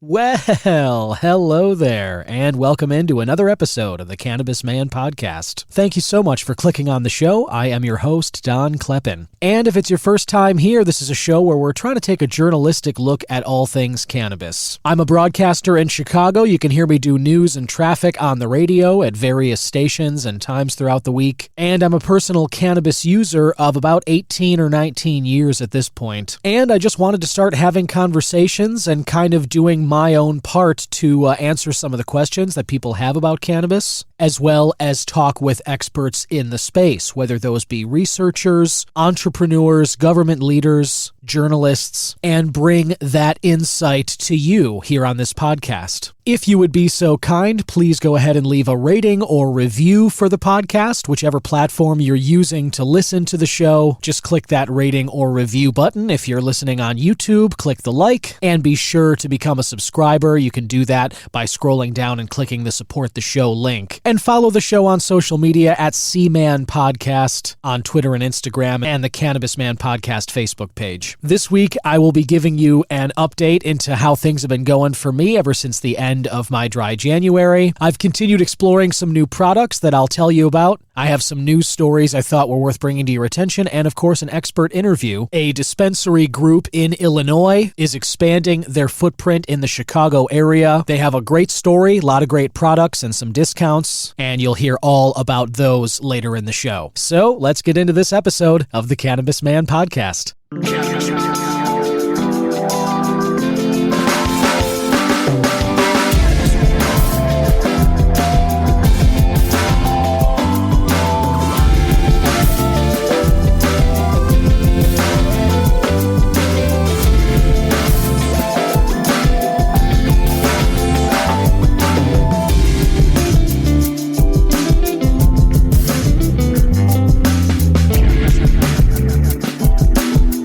Well, hello there, and welcome into another episode of the Cannabis Man Podcast. Thank you so much for clicking on the show. I am your host, Don Kleppen. And if it's your first time here, this is a show where we're trying to take a journalistic look at all things cannabis. I'm a broadcaster in Chicago. You can hear me do news and traffic on the radio at various stations and times throughout the week. And I'm a personal cannabis user of about 18 or 19 years at this point. And I just wanted to start having conversations and kind of doing my own part to answer some of the questions that people have about cannabis, as well as talk with experts in the space, whether those be researchers, entrepreneurs, government leaders, journalists, and bring that insight to you here on this podcast. If you would be so kind, please go ahead and leave a rating or review for the podcast, whichever platform you're using to listen to the show. Just click that rating or review button. If you're listening on YouTube, click the like, and be sure to become a subscriber. You can do that by scrolling down and clicking the support the show link. And follow the show on social media at C-Man Podcast on Twitter and Instagram, and the Cannabis Man Podcast Facebook page. This week, I will be giving you an update into how things have been going for me ever since the end of my dry January. I've continued exploring some new products that I'll tell you about. I have some news stories I thought were worth bringing to your attention, and of course an expert interview. A dispensary group in Illinois is expanding their footprint in the Chicago area. They have a great story, a lot of great products, and some discounts, and you'll hear all about those later in the show. So let's get into this episode of the Cannabis Man Podcast.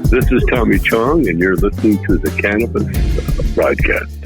This is Tommy Chong, and you're listening to the Cannabis broadcast.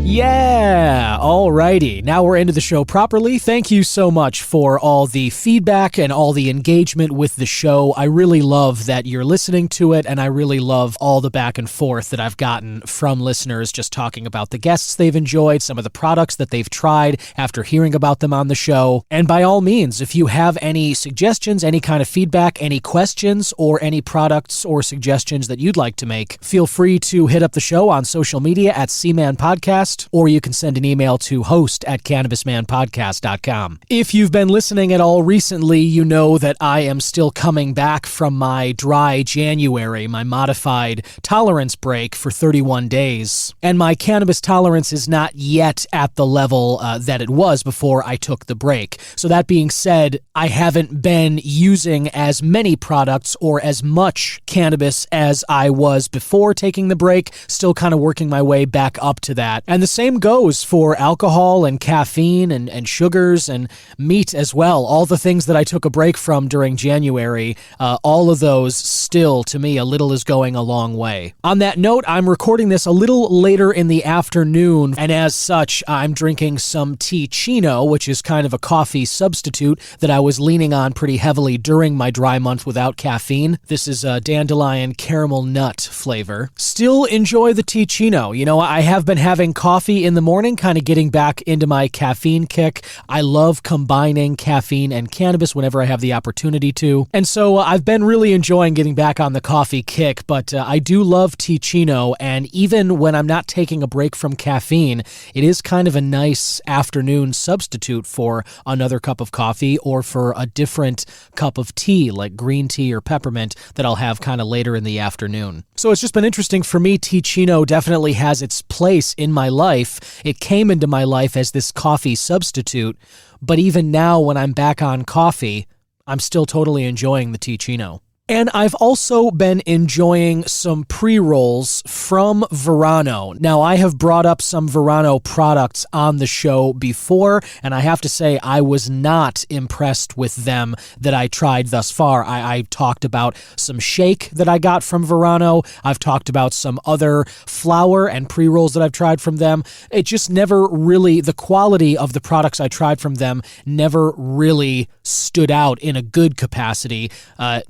Yeah, alrighty. Now we're into the show properly. Thank you so much for all the feedback and all the engagement with the show. I really love that you're listening to it, and I really love all the back and forth that I've gotten from listeners just talking about the guests they've enjoyed, some of the products that they've tried after hearing about them on the show. And by all means, if you have any suggestions, any kind of feedback, any questions, or any products or suggestions that you'd like to make, feel free to hit up the show on social media at C-Man Podcast, or you can send an email to host@cannabismanpodcast.com. If you've been listening at all recently, you know that I am still coming back from my dry January, my modified tolerance break for 31 days. And my cannabis tolerance is not yet at the level that it was before I took the break. So that being said, I haven't been using as many products or as much cannabis as I was before taking the break, still kind of working my way back up to that. And the same goes for alcohol and caffeine and sugars and meat as well. All the things that I took a break from during January, all of those still, to me, a little is going a long way. On that note, I'm recording this a little later in the afternoon, and as such, I'm drinking some Tea-Chino, which is kind of a coffee substitute that I was leaning on pretty heavily during my dry month without caffeine. This is a dandelion caramel nut flavor. Still enjoy the Tea-Chino. You know, I have been having coffee in the morning, kind of getting back into my caffeine kick. I love combining caffeine and cannabis whenever I have the opportunity to. And so I've been really enjoying getting back on the coffee kick, but I do love Tea-Chino, and even when I'm not taking a break from caffeine, it is kind of a nice afternoon substitute for another cup of coffee or for a different cup of tea, like green tea or peppermint, that I'll have kind of later in the afternoon. So it's just been interesting for me. Tea-Chino definitely has its place in my life. It came into my life as this coffee substitute, but even now when I'm back on coffee, I'm still totally enjoying the Tea-Chino. And I've also been enjoying some pre-rolls from Verano. Now, I have brought up some Verano products on the show before, and I have to say I was not impressed with them that I tried thus far. I talked about some shake that I got from Verano. I've talked about some other flower and pre-rolls that I've tried from them. It just never really, the quality of the products I tried from them never really stood out in a good capacity.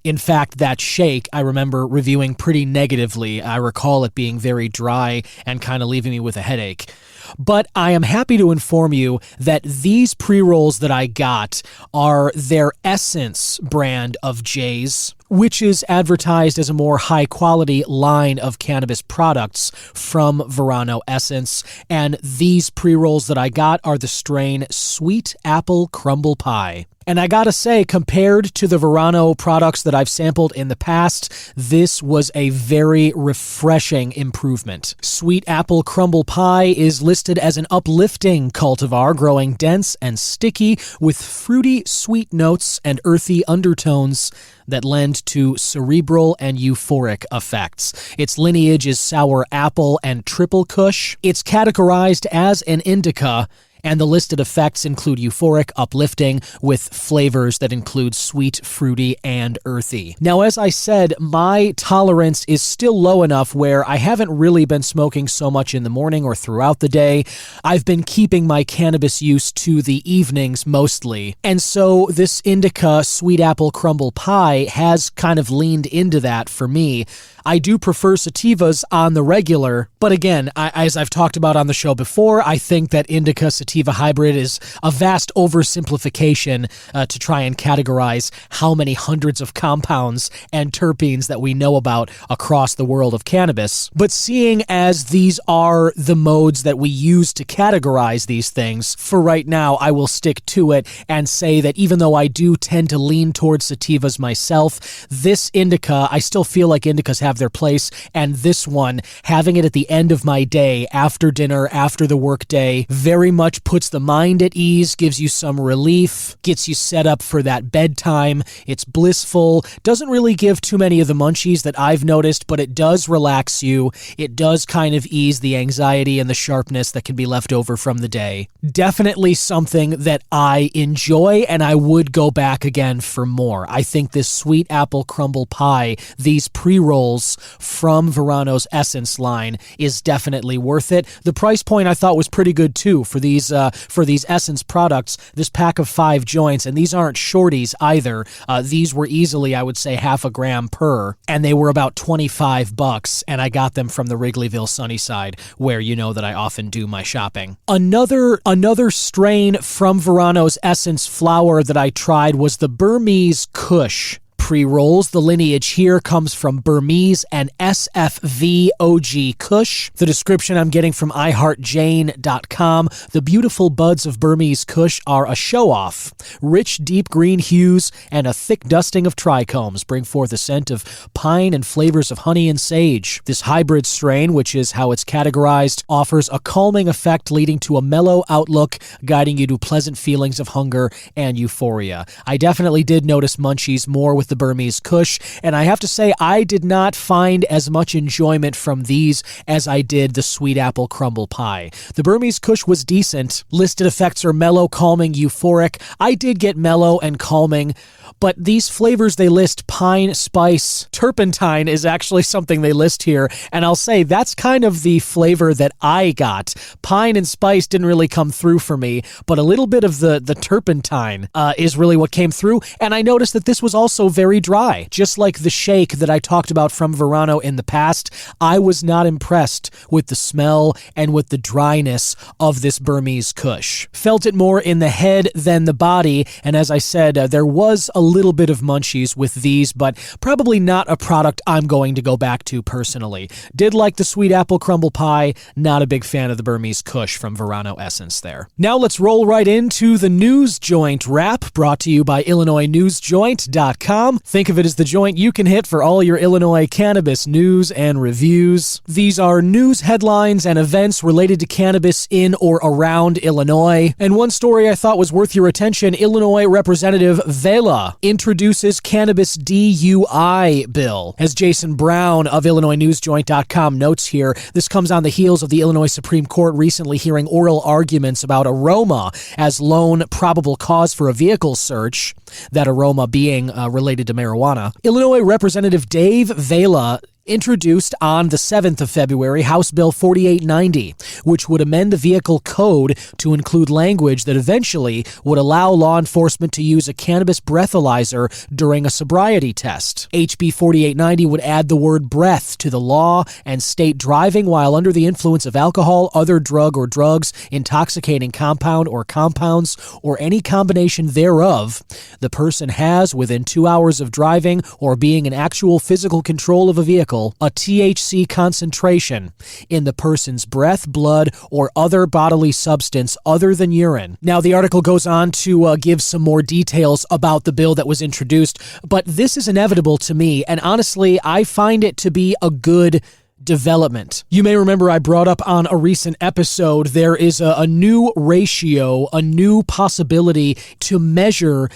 In fact, fact, that shake I remember reviewing pretty negatively. I recall it being very dry and kind of leaving me with a headache. But I am happy to inform you that these pre-rolls that I got are their Essence brand of J's, which is advertised as a more high-quality line of cannabis products from Verano Essence. And these pre-rolls that I got are the strain Sweet Apple Crumble Pie. And I gotta say, compared to the Verano products that I've sampled in the past, this was a very refreshing improvement. Sweet Apple Crumble Pie is listed as an uplifting cultivar growing dense and sticky with fruity sweet notes and earthy undertones that lend to cerebral and euphoric effects. Its lineage is sour apple and triple kush. It's categorized as an indica, and the listed effects include euphoric, uplifting, with flavors that include sweet, fruity, and earthy. Now, as I said, my tolerance is still low enough where I haven't really been smoking so much in the morning or throughout the day. I've been keeping my cannabis use to the evenings mostly. And so this indica Sweet Apple Crumble Pie has kind of leaned into that for me. I do prefer sativas on the regular, but again, as I've talked about on the show before, I think that indica sativa hybrid is a vast oversimplification to try and categorize how many hundreds of compounds and terpenes that we know about across the world of cannabis. But seeing as these are the modes that we use to categorize these things, for right now, I will stick to it and say that even though I do tend to lean towards sativas myself, this indica, I still feel like indicas have their place, and this one, having it at the end of my day, after dinner, after the work day, very much puts the mind at ease, gives you some relief, gets you set up for that bedtime. It's blissful, doesn't really give too many of the munchies that I've noticed, but it does relax you. It does kind of ease the anxiety and the sharpness that can be left over from the day. Definitely something that I enjoy, and I would go back again for more. I think this Sweet Apple Crumble Pie, these pre-rolls from Verano's Essence line, is definitely worth it. The price point I thought was pretty good too for these Essence products. This pack of 5 joints, and these aren't shorties either. These were easily, I would say, half a gram per, and they were about $25, and I got them from the Wrigleyville Sunnyside, where you know that I often do my shopping. Another strain from Verano's Essence flower that I tried was the Burmese Kush pre-rolls. The lineage here comes from Burmese and SFV OG Kush. The description I'm getting from iHeartJane.com. The beautiful buds of Burmese Kush are a show-off. Rich, deep green hues and a thick dusting of trichomes bring forth a scent of pine and flavors of honey and sage. This hybrid strain, which is how it's categorized, offers a calming effect leading to a mellow outlook, guiding you to pleasant feelings of hunger and euphoria. I definitely did notice munchies more with the Burmese Kush, and I have to say I did not find as much enjoyment from these as I did the Sweet Apple Crumble Pie. The Burmese Kush was decent. Listed effects are mellow, calming, euphoric. I did get mellow and calming, but these flavors they list, pine, spice, turpentine is actually something they list here, and I'll say that's kind of the flavor that I got. Pine and spice didn't really come through for me, but a little bit of the turpentine is really what came through, and I noticed that this was also very dry. Just like the shake that I talked about from Verano in the past, I was not impressed with the smell and with the dryness of this Burmese Kush. Felt it more in the head than the body, and as I said, there was a little bit of munchies with these, but probably not a product I'm going to go back to personally. Did like the Sweet Apple Crumble Pie, not a big fan of the Burmese Kush from Verano Essence there. Now let's roll right into the News Joint wrap, brought to you by IllinoisNewsJoint.com. Think of it as the joint you can hit for all your Illinois cannabis news and reviews. These are news headlines and events related to cannabis in or around Illinois. And one story I thought was worth your attention: Illinois Representative Vela introduces cannabis DUI bill. As Jason Brown of IllinoisNewsJoint.com notes here, this comes on the heels of the Illinois Supreme Court recently hearing oral arguments about aroma as lone probable cause for a vehicle search, that aroma being related to marijuana. Illinois Representative Dave Vela introduced on the 7th of February House Bill 4890, which would amend the vehicle code to include language that eventually would allow law enforcement to use a cannabis breathalyzer during a sobriety test. HB 4890 would add the word breath to the law and state driving while under the influence of alcohol, other drug or drugs, intoxicating compound or compounds, or any combination thereof, the person has, within 2 hours of driving or being in actual physical control of a vehicle, a THC concentration in the person's breath, blood, or other bodily substance other than urine. Now, the article goes on to give some more details about the bill that was introduced, but this is inevitable to me, and honestly, I find it to be a good development. You may remember I brought up on a recent episode there is a new ratio, a new possibility to measure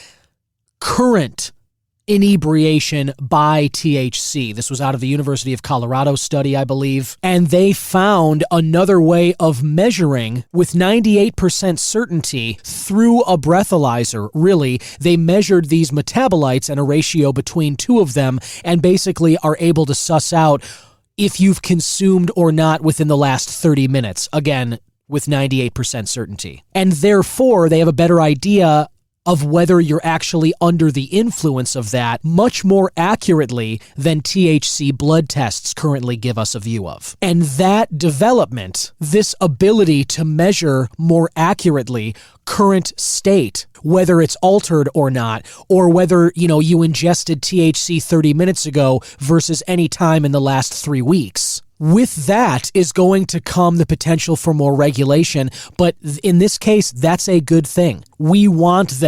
current inebriation by THC. This was out of the University of Colorado study, I believe, and they found another way of measuring with 98% certainty through a breathalyzer. Really, they measured these metabolites and a ratio between two of them and basically are able to suss out if you've consumed or not within the last 30 minutes, again, with 98% certainty. And therefore, they have a better idea of whether you're actually under the influence of that much more accurately than THC blood tests currently give us a view of. And that development, this ability to measure more accurately current state, whether it's altered or not, or whether, you ingested THC 30 minutes ago versus any time in the last 3 weeks. With that is going to come the potential for more regulation, but in this case, that's a good thing. We want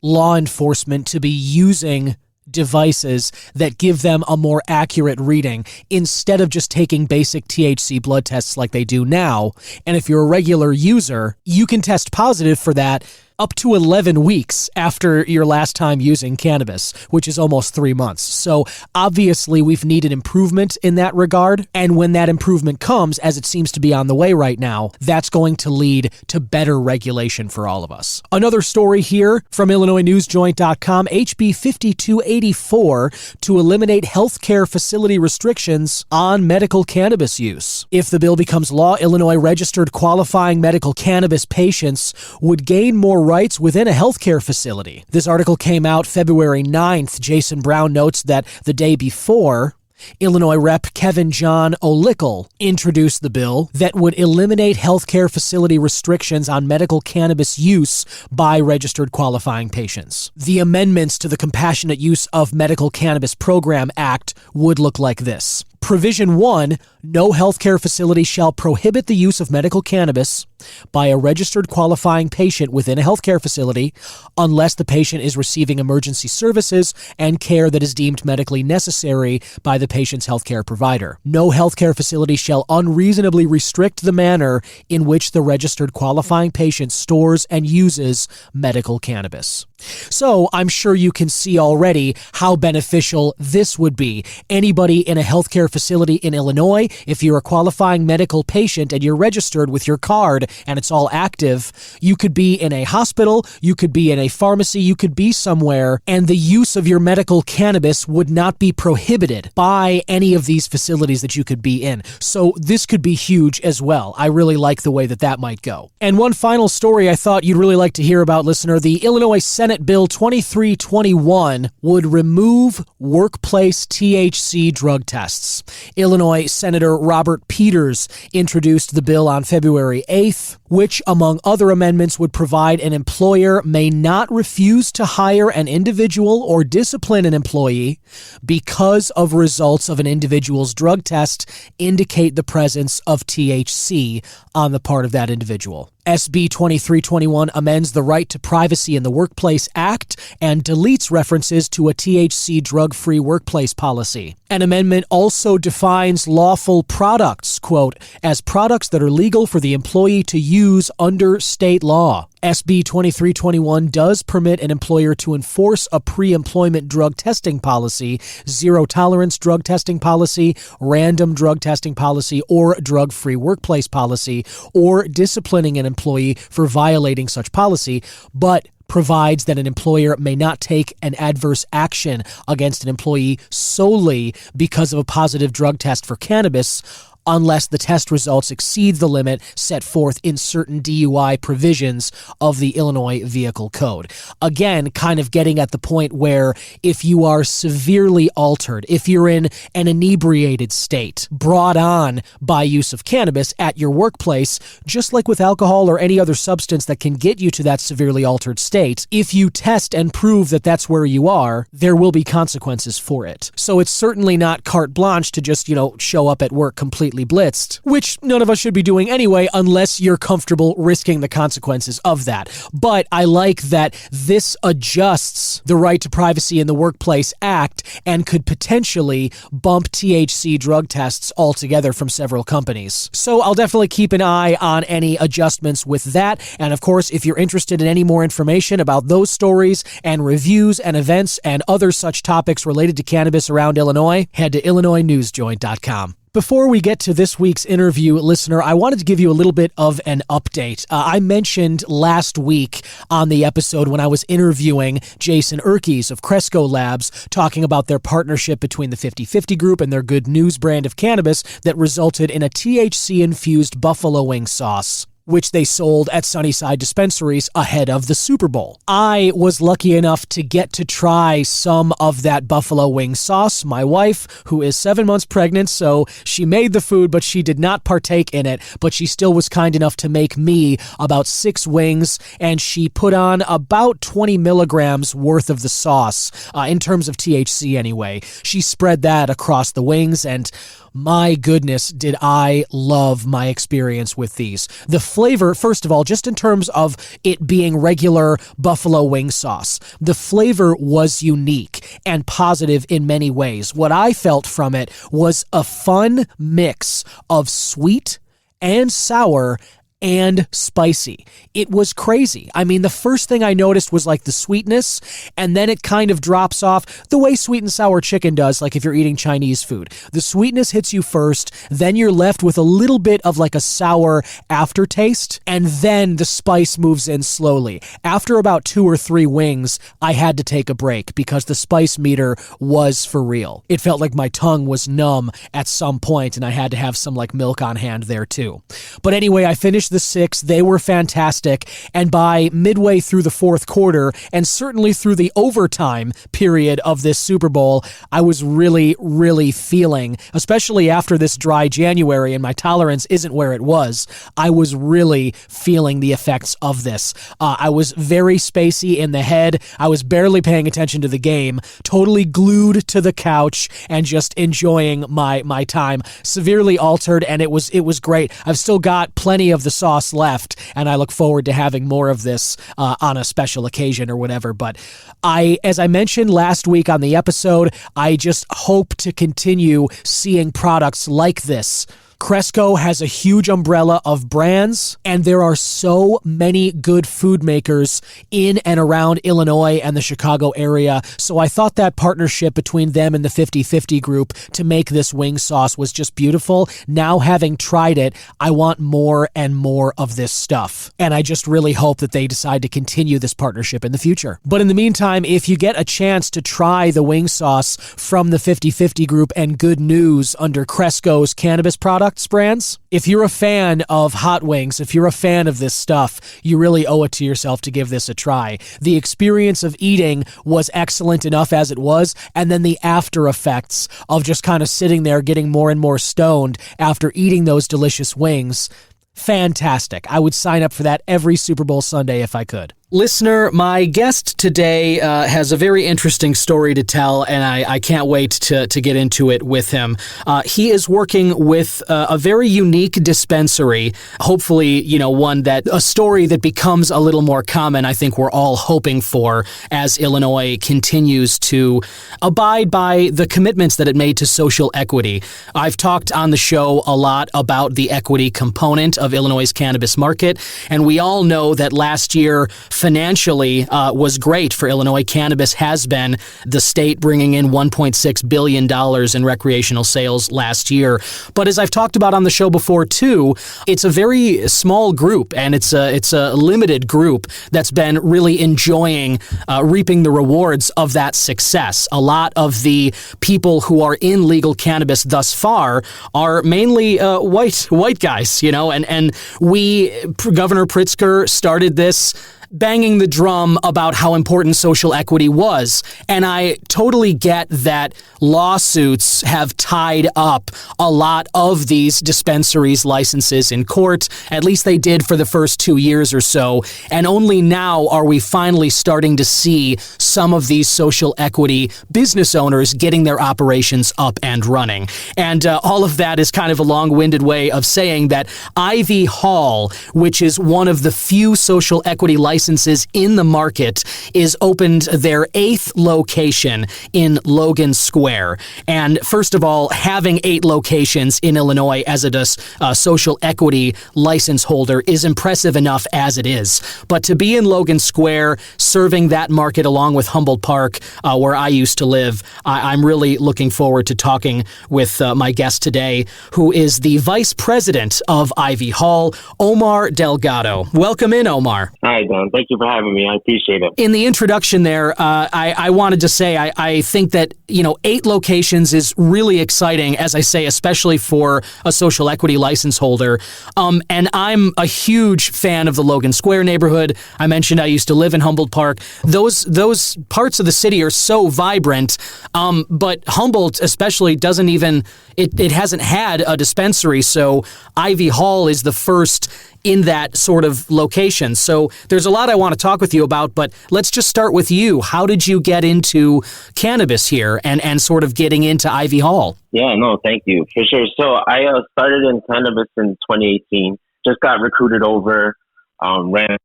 law enforcement to be using devices that give them a more accurate reading instead of just taking basic THC blood tests like they do now. And if you're a regular user, you can test positive for that up to 11 weeks after your last time using cannabis, which is almost 3 months. So obviously we've needed improvement in that regard. And when that improvement comes, as it seems to be on the way right now, that's going to lead to better regulation for all of us. Another story here from IllinoisNewsJoint.com, HB 5284 to eliminate healthcare facility restrictions on medical cannabis use. If the bill becomes law, Illinois registered qualifying medical cannabis patients would gain more rights within a healthcare facility. This article came out February 9th. Jason Brown notes that the day before, Illinois Rep. Kevin John O'Lickle introduced the bill that would eliminate healthcare facility restrictions on medical cannabis use by registered qualifying patients. The amendments to the Compassionate Use of Medical Cannabis Program Act would look like this. Provision 1, no healthcare facility shall prohibit the use of medical cannabis by a registered qualifying patient within a healthcare facility unless the patient is receiving emergency services and care that is deemed medically necessary by the patient's healthcare provider. No healthcare facility shall unreasonably restrict the manner in which the registered qualifying patient stores and uses medical cannabis. So I'm sure you can see already how beneficial this would be. Anybody in a healthcare facility in Illinois, if you're a qualifying medical patient and you're registered with your card and it's all active, you could be in a hospital, you could be in a pharmacy, you could be somewhere, and the use of your medical cannabis would not be prohibited by any of these facilities that you could be in. So this could be huge as well. I really like the way that might go. And one final story I thought you'd really like to hear about, listener. The Illinois Senate Bill 2321 would remove workplace THC drug tests. Illinois Senator Robert Peters introduced the bill on February 8th, which, among other amendments, would provide an employer may not refuse to hire an individual or discipline an employee because of results of an individual's drug test indicate the presence of THC on the part of that individual. SB 2321 amends the Right to Privacy in the Workplace Act and deletes references to a THC drug-free workplace policy. An amendment also defines lawful products, quote, as products that are legal for the employee to use under state law. SB 2321 does permit an employer to enforce a pre-employment drug testing policy, zero-tolerance drug testing policy, random drug testing policy, or drug-free workplace policy, or disciplining an employee for violating such policy, but provides that an employer may not take an adverse action against an employee solely because of a positive drug test for cannabis, unless the test results exceed the limit set forth in certain DUI provisions of the Illinois Vehicle Code. Again, kind of getting at the point where if you are severely altered, if you're in an inebriated state brought on by use of cannabis at your workplace, just like with alcohol or any other substance that can get you to that severely altered state, if you test and prove that that's where you are, there will be consequences for it. So it's certainly not carte blanche to just, show up at work completely blitzed, which none of us should be doing anyway, unless you're comfortable risking the consequences of that. But I like that this adjusts the Right to Privacy in the Workplace Act and could potentially bump THC drug tests altogether from several companies. So I'll definitely keep an eye on any adjustments with that. And of course, if you're interested in any more information about those stories and reviews and events and other such topics related to cannabis around Illinois, head to IllinoisNewsJoint.com. Before we get to this week's interview, listener, I wanted to give you a little bit of an update. I mentioned last week on the episode when I was interviewing Jason Erkes of Cresco Labs, talking about their partnership between the 50/50 Group and their Good News brand of cannabis that resulted in a THC-infused buffalo wing sauce, which they sold at Sunnyside Dispensaries ahead of the Super Bowl. I was lucky enough to get to try some of that buffalo wing sauce. My wife, who is 7 months pregnant, so she made the food, but she did not partake in it, but she still was kind enough to make me about 6 wings, and she put on about 20 milligrams worth of the sauce, in terms of THC anyway. She spread that across the wings, and my goodness, did I love my experience with these. The flavor, first of all, just in terms of it being regular buffalo wing sauce, the flavor was unique and positive in many ways. What I felt from it was a fun mix of sweet and sour and spicy. It was crazy. I mean, the first thing I noticed was like the sweetness, and then it kind of drops off the way sweet and sour chicken does, like if you're eating Chinese food. The sweetness hits you first, then you're left with a little bit of like a sour aftertaste, and then the spice moves in slowly. After about 2 or 3 wings, I had to take a break because the spice meter was for real. It felt like my tongue was numb at some point, and I had to have some like milk on hand there too. But anyway, I finished the 6. They were fantastic. And by midway through the 4th quarter, and certainly through the overtime period of this Super Bowl, I was really, really feeling, especially after this dry January and my tolerance isn't where it was, I was really feeling the effects of this. I was very spacey in the head. I was barely paying attention to the game, totally glued to the couch and just enjoying my time. Severely altered, and it was great. I've still got plenty of the sauce left, and I look forward to having more of this on a special occasion or whatever. But as I mentioned last week on the episode, I just hope to continue seeing products like this. Cresco has a huge umbrella of brands, and there are so many good food makers in and around Illinois and the Chicago area. So I thought that partnership between them and the 50/50 Group to make this wing sauce was just beautiful. Now, having tried it, I want more and more of this stuff. And I just really hope that they decide to continue this partnership in the future. But in the meantime, if you get a chance to try the wing sauce from the 50/50 Group and Good News under Cresco's cannabis products brands, if you're a fan of hot wings, if you're a fan of this stuff, you really owe it to yourself to give this a try. The experience of eating was excellent enough as it was, and then the after effects of just kind of sitting there getting more and more stoned after eating those delicious wings, fantastic. I would sign up for that every Super Bowl Sunday if I could. Listener, my guest today has a very interesting story to tell, and I can't wait to get into it with him. He is working with a very unique dispensary, hopefully, a story that becomes a little more common, I think we're all hoping for as Illinois continues to abide by the commitments that it made to social equity. I've talked on the show a lot about the equity component of Illinois' cannabis market, and we all know that last year financially was great for Illinois. Cannabis has been the state bringing in $1.6 billion in recreational sales last year. But as I've talked about on the show before, too, it's a very small group, and it's a limited group that's been really enjoying reaping the rewards of that success. A lot of the people who are in legal cannabis thus far are mainly white guys, and Governor Pritzker started this banging the drum about how important social equity was. And I totally get that lawsuits have tied up a lot of these dispensaries' licenses in court. At least they did for the first 2 years or so. And only now are we finally starting to see some of these social equity business owners getting their operations up and running. And all of that is kind of a long-winded way of saying that Ivy Hall, which is one of the few social equity licenses in the market, is opened their 8th location in Logan Square. And first of all, having 8 locations in Illinois as a social equity license holder is impressive enough as it is. But to be in Logan Square, serving that market along with Humboldt Park, where I used to live, I'm really looking forward to talking with my guest today, who is the vice president of Ivy Hall, Omar Delgado. Welcome in, Omar. Hi, Don. Thank you for having me. I appreciate it. In the introduction there, I wanted to say I think that 8 locations is really exciting, as I say, especially for a social equity license holder. And I'm a huge fan of the Logan Square neighborhood. I mentioned I used to live in Humboldt Park. Those parts of the city are so vibrant, but Humboldt especially doesn't even, it hasn't had a dispensary, so Ivy Hall is the first in that sort of location. So there's a lot I want to talk with you about, but let's just start with you. How did you get into cannabis here and sort of getting into Ivy Hall? Yeah, no, thank you. For sure. So I started in cannabis in 2018, just got recruited over, ran a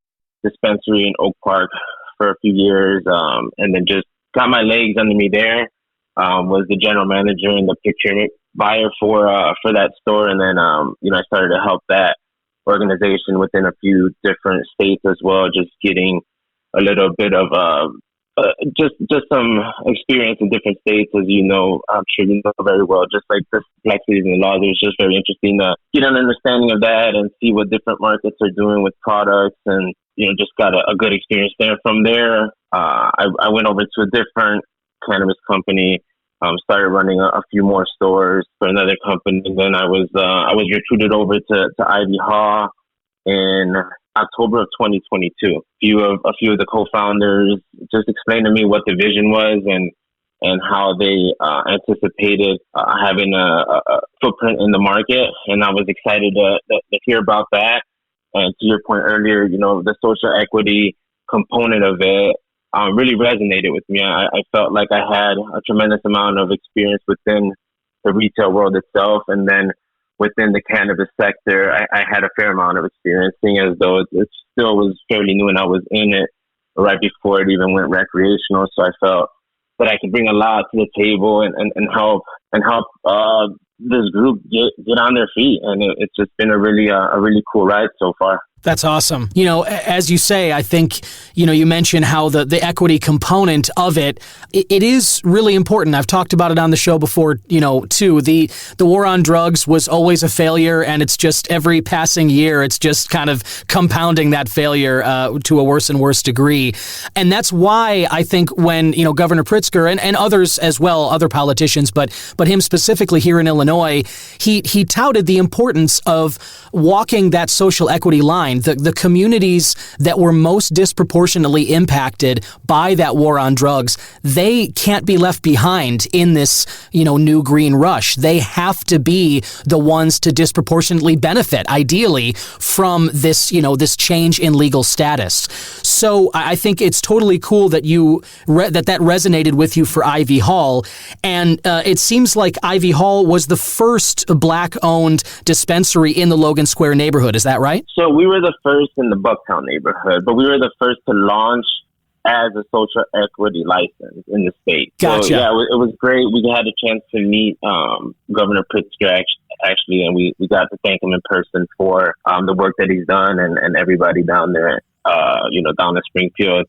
dispensary in Oak Park for a few years, and then just got my legs under me there, was the general manager and the procurement buyer for that store. And then, I started to help that organization within a few different states as well, just getting a little bit of just some experience in different states, as I'm sure you know very well, just like the complexities in the laws. It was just very interesting to get an understanding of that and see what different markets are doing with products, and just got a good experience there. From there, I went over to a different cannabis company. Started running a few more stores for another company. And then I was recruited over to Ivy Hall in October of 2022. A few of the co-founders just explained to me what the vision was and how they anticipated having a footprint in the market. And I was excited to hear about that. And to your point earlier, the social equity component of it really resonated with me. I felt like I had a tremendous amount of experience within the retail world itself, and then within the cannabis sector, I had a fair amount of experience, seeing as though it still was fairly new and I was in it right before it even went recreational. So I felt that I could bring a lot to the table and help this group get on their feet, and it's just been a really cool ride so far. That's awesome. As you say, I think, you mentioned how the equity component of it is really important. I've talked about it on the show before, too. The war on drugs was always a failure, and it's just every passing year, it's just kind of compounding that failure to a worse and worse degree. And that's why I think when, Governor Pritzker and others as well, other politicians, but him specifically here in Illinois, he touted the importance of walking that social equity line. The communities that were most disproportionately impacted by that war on drugs, they can't be left behind in this, new green rush. They have to be the ones to disproportionately benefit, ideally, from this, this change in legal status. So I think it's totally cool that that resonated with you for Ivy Hall. And it seems like Ivy Hall was the first Black-owned dispensary in the Logan Square neighborhood. Is that right? So we were the first in the Bucktown neighborhood, but we were the first to launch as a social equity license in the state. Gotcha. So, yeah, it was great. We had a chance to meet Governor Pritzker, actually, and we got to thank him in person for the work that he's done and everybody down there down in Springfield.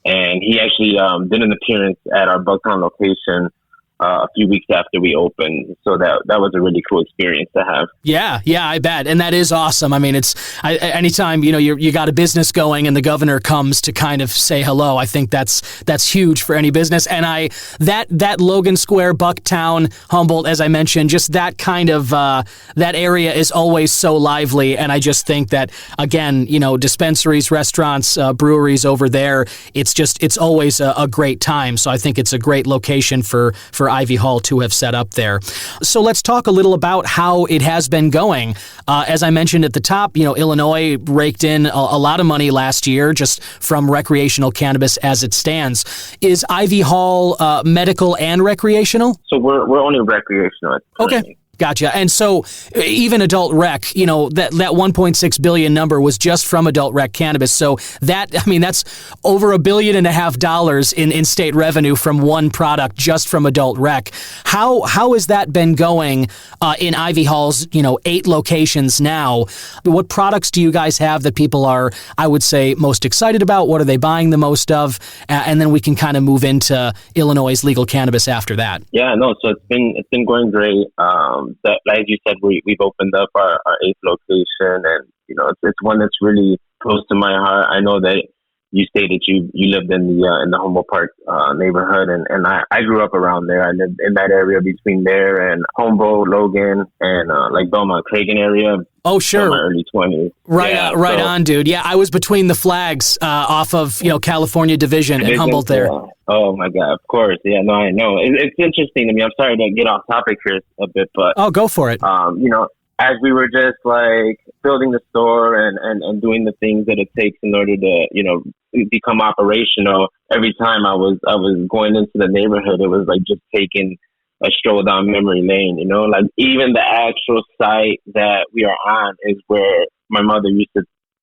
And he actually did an appearance at our Bucktown location a few weeks after we opened. So that was a really cool experience to have. Yeah, I bet. And that is awesome. I mean, anytime, you got a business going and the governor comes to kind of say hello, I think that's huge for any business. And that Logan Square, Bucktown, Humboldt, as I mentioned, just that kind of, that area is always so lively. And I just think that, again, dispensaries, restaurants, breweries over there, it's always a great time. So I think it's a great location for Ivy Hall to have set up there. So let's talk a little about how it has been going. As I mentioned at the top, Illinois raked in a lot of money last year just from recreational cannabis as it stands. Is Ivy Hall medical and recreational? So we're only recreational. Okay. Gotcha. And so even adult rec, that 1.6 billion number was just from adult rec cannabis. So that's over $1.5 billion in state revenue from one product just from adult rec. How has that been going in Ivy Hall's, 8 locations now? What products do you guys have that people are, I would say, most excited about? What are they buying the most of? And then we can kind of move into Illinois' legal cannabis after that. Yeah, no, so it's been going great. That, as you said, we've opened up our 8th location, and it's one that's really close to my heart. I know that you stated you lived in the Humboldt Park neighborhood, and I grew up around there. I lived in that area between there and Humboldt, Logan, and like Belmont, Cragen area. Oh, sure. In my early 20s. Right on, dude. Yeah, I was between the flags off of California Division in Humboldt there. Oh my God, of course. Yeah, no, I know. It's interesting to me. I'm sorry to get off topic here a bit, but oh, go for it. As we were just like building the store and doing the things that it takes in order to become operational, every time I was going into the neighborhood, it was like just taking a stroll down memory lane, like even the actual site that we are on is where my mother used to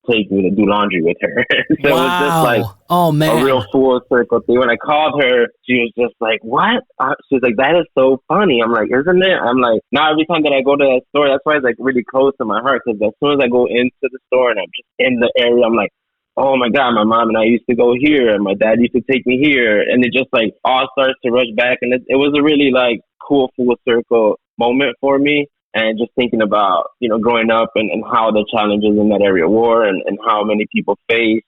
take me to do laundry with her. So wow. It was just like a real full circle thing. When I called her, she was just like, what? She was like, that is so funny. I'm like, isn't it? I'm like, now every time that I go to that store, that's why it's like really close to my heart, because as soon as I go into the store and I'm just in the area, I'm like, oh my God, my mom and I used to go here and my dad used to take me here. And it just like all starts to rush back. And it was a really like cool full circle moment for me. And just thinking about, growing up and how the challenges in that area were and how many people face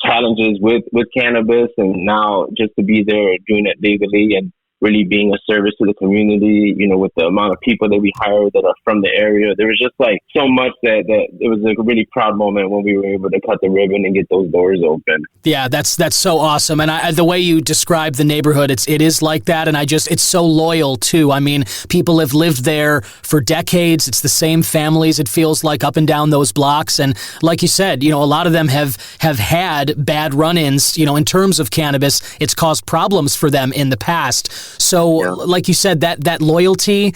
challenges with cannabis, and now just to be there doing it legally and really being a service to the community, with the amount of people that we hired that are from the area. There was just like so much that it was like a really proud moment when we were able to cut the ribbon and get those doors open. Yeah, that's so awesome. And the way you describe the neighborhood, it is like that. And it's so loyal too. I mean, people have lived there for decades. It's the same families, it feels like, up and down those blocks. And like you said, a lot of them have had bad run-ins, in terms of cannabis. It's caused problems for them in the past. So, yeah. Like you said, that loyalty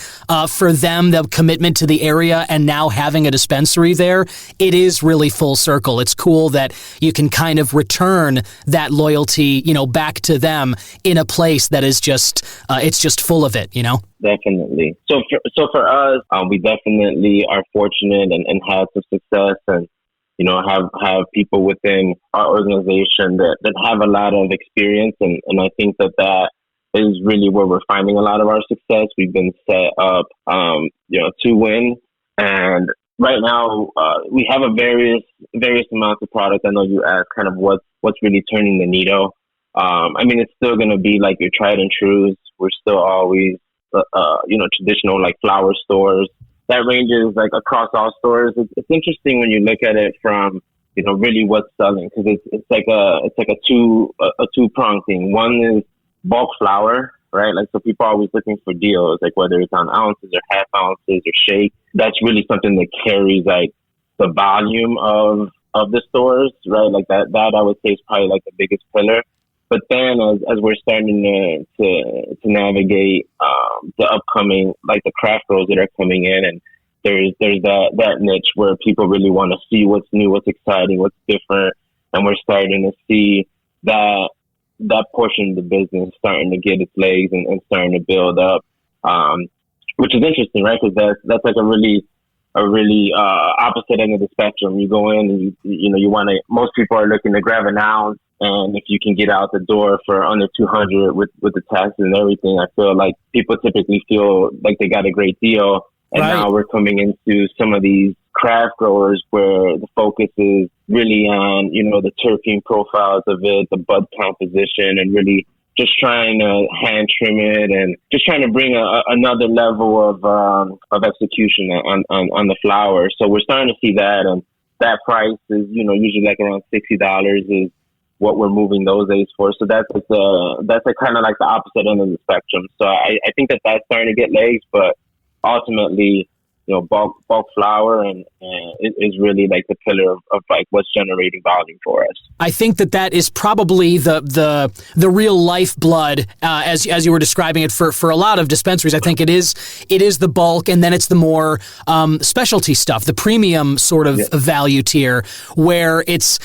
for them, the commitment to the area, and now having a dispensary there, it is really full circle. It's cool that you can kind of return that loyalty, back to them in a place that is just, it's just full of it, Definitely. So for us, we definitely are fortunate and had some success, and have people within our organization that have a lot of experience, and I think that is really where we're finding a lot of our success. We've been set up, to win. And right now, we have a various amounts of products. I know you asked kind of what's really turning the needle. It's still going to be like your tried and trues. We're still always, traditional like flower stores. That ranges like across all stores. It's interesting when you look at it from, really what's selling, because it's like a two-pronged thing. One is bulk flower, right? Like, so people are always looking for deals, like whether it's on ounces or half ounces or shake. That's really something that carries like the volume of the stores, right? Like that I would say is probably like the biggest pillar. But then as we're starting to navigate the upcoming, like the craft grows that are coming in, and there's that niche where people really want to see what's new, what's exciting, what's different, and we're starting to see that portion of the business starting to get its legs and starting to build up, which is interesting, right? Because that's like a really a really opposite end of the spectrum. You go in and you want to. Most people are looking to grab an ounce, and if you can get out the door for under 200 with the taxes and everything, I feel like people typically feel like they got a great deal. And Right. now we're coming into some of these craft growers where the focus is really on, the terpene profiles of it, the bud composition, and really just trying to hand trim it and just trying to bring another level of execution on the flower. So we're starting to see that, and that price is, usually like around $60 is what we're moving those days for. So that's kind of like the opposite end of the spectrum. So I think that's starting to get legs, but ultimately, bulk flower and is really like the pillar of like what's generating volume for us. I think that is probably the real lifeblood, as you were describing it for a lot of dispensaries. I think it is the bulk, and then it's the more specialty stuff, the premium sort of value tier, where it's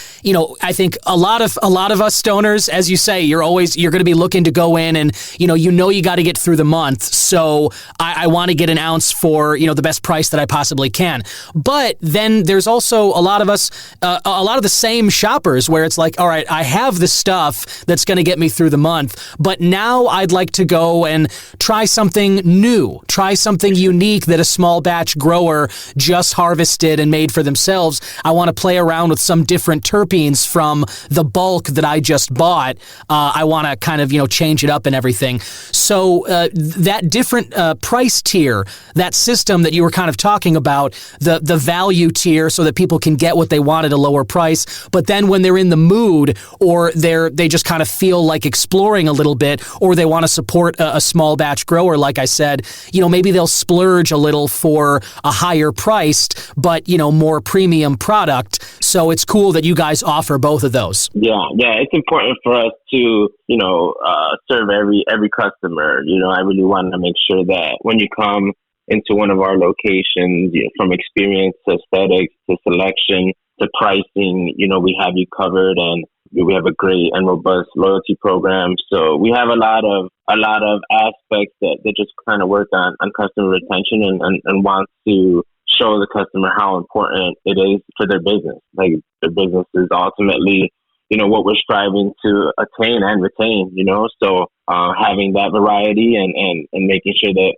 I think a lot of us stoners, as you say, you're going to be looking to go in and you got to get through the month, so I want to get an ounce for the best price that I possibly can. But then there's also a lot of us, a lot of the same shoppers where it's like, all right, I have the stuff that's going to get me through the month, but now I'd like to go and try something new, try something unique that a small batch grower just harvested and made for themselves. I want to play around with some different terpenes from the bulk that I just bought. I want to kind of, change it up and everything. So that different price tier, that system that you were kind of talking about, the value tier, so that people can get what they want at a lower price. But then when they're in the mood, or they just kind of feel like exploring a little bit, or they want to support a small batch grower, like I said, maybe they'll splurge a little for a higher priced, but more premium product. So it's cool that you guys offer both of those. Yeah, it's important for us to serve every customer. I really want to make sure that when you come into one of our locations, from experience to aesthetics to selection to pricing, we have you covered, and we have a great and robust loyalty program. So we have a lot of aspects that just kind of work on customer retention and want to show the customer how important it is for their business. Like, their business is ultimately, what we're striving to attain and retain, so having that variety and making sure that